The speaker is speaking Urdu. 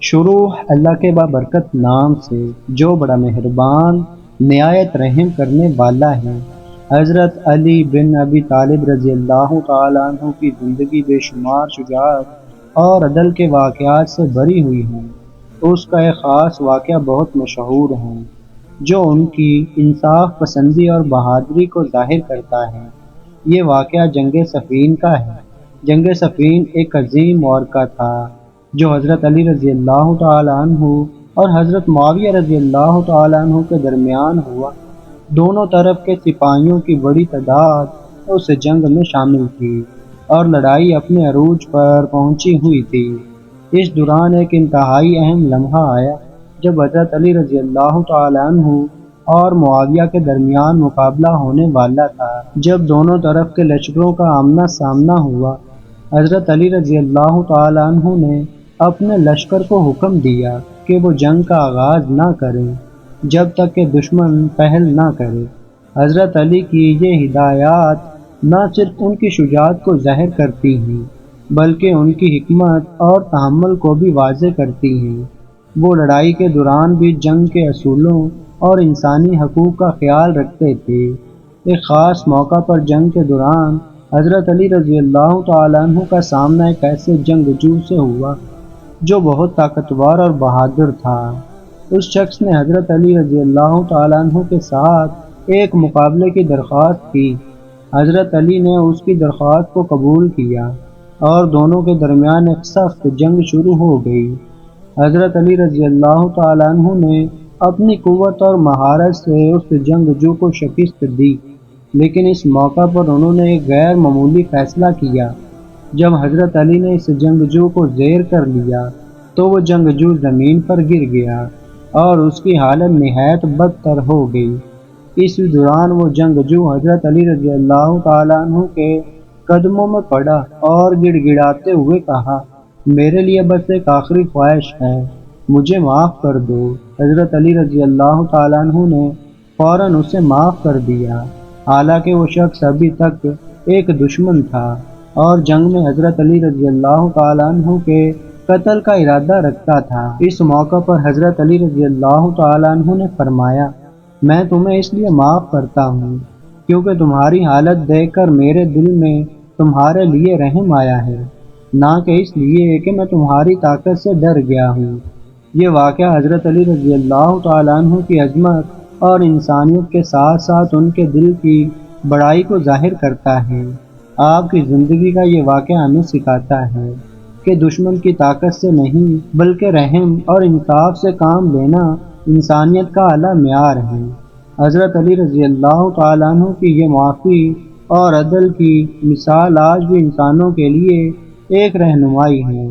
شروع اللہ کے بابرکت نام سے جو بڑا مہربان نہایت رحم کرنے والا ہے۔ حضرت علی بن ابی طالب رضی اللہ تعالیٰ عنہ کی زندگی بے شمار شجاعت اور عدل کے واقعات سے بھری ہوئی ہے۔ اس کا ایک خاص واقعہ بہت مشہور ہے جو ان کی انصاف پسندی اور بہادری کو ظاہر کرتا ہے۔ یہ واقعہ جنگ صفین کا ہے۔ جنگ صفین ایک عظیم معرکہ تھا جو حضرت علی رضی اللہ تعالیٰ عنہ اور حضرت معاویہ رضی اللہ تعالیٰ عنہ کے درمیان ہوا۔ دونوں طرف کے سپاہیوں کی بڑی تعداد اس جنگ میں شامل تھی اور لڑائی اپنے عروج پر پہنچی ہوئی تھی۔ اس دوران ایک انتہائی اہم لمحہ آیا جب حضرت علی رضی اللہ تعالیٰ عنہ اور معاویہ کے درمیان مقابلہ ہونے والا تھا۔ جب دونوں طرف کے لشکروں کا آمنا سامنا ہوا، حضرت علی رضی اللہ تعالیٰ عنہ نے اپنے لشکر کو حکم دیا کہ وہ جنگ کا آغاز نہ کریں جب تک کہ دشمن پہل نہ کرے۔ حضرت علی کی یہ ہدایات نہ صرف ان کی شجاعت کو ظاہر کرتی ہیں بلکہ ان کی حکمت اور تحمل کو بھی واضح کرتی ہیں۔ وہ لڑائی کے دوران بھی جنگ کے اصولوں اور انسانی حقوق کا خیال رکھتے تھے۔ ایک خاص موقع پر جنگ کے دوران حضرت علی رضی اللہ تعالیٰ عنہ کا سامنا ایک ایسے جنگجو سے ہوا جو بہت طاقتور اور بہادر تھا۔ اس شخص نے حضرت علی رضی اللہ تعالیٰ عنہ کے ساتھ ایک مقابلے کی درخواست کی۔ حضرت علی نے اس کی درخواست کو قبول کیا اور دونوں کے درمیان ایک سخت جنگ شروع ہو گئی۔ حضرت علی رضی اللہ تعالیٰ عنہ نے اپنی قوت اور مہارت سے اس جنگجو کو شکست دی، لیکن اس موقع پر انہوں نے ایک غیر معمولی فیصلہ کیا۔ جب حضرت علی نے اس جنگجو کو زیر کر لیا تو وہ جنگجو زمین پر گر گیا اور اس کی حالت نہایت بدتر ہو گئی۔ اس دوران وہ جنگجو حضرت علی رضی اللہ تعالیٰ عنہ کے قدموں میں پڑا اور گڑ گڑاتے ہوئے کہا، میرے لیے بس ایک آخری خواہش ہے، مجھے معاف کر دو۔ حضرت علی رضی اللہ تعالیٰ عنہ نے فوراً اسے معاف کر دیا، حالانکہ وہ شخص ابھی تک ایک دشمن تھا اور جنگ میں حضرت علی رضی اللہ تعالیٰ عنہ کے قتل کا ارادہ رکھتا تھا۔ اس موقع پر حضرت علی رضی اللہ تعالیٰ عنہ نے فرمایا، میں تمہیں اس لیے معاف کرتا ہوں کیونکہ تمہاری حالت دیکھ کر میرے دل میں تمہارے لیے رحم آیا ہے، نہ کہ اس لیے کہ میں تمہاری طاقت سے ڈر گیا ہوں۔ یہ واقعہ حضرت علی رضی اللہ تعالیٰ عنہ کی عظمت اور انسانیت کے ساتھ ساتھ ان کے دل کی بڑائی کو ظاہر کرتا ہے۔ آپ کی زندگی کا یہ واقعہ ہمیں سکھاتا ہے کہ دشمن کی طاقت سے نہیں بلکہ رحم اور انصاف سے کام لینا انسانیت کا اعلیٰ معیار ہے۔ حضرت علی رضی اللہ تعالیٰ عنہ کی یہ معافی اور عدل کی مثال آج بھی انسانوں کے لیے ایک رہنمائی ہے۔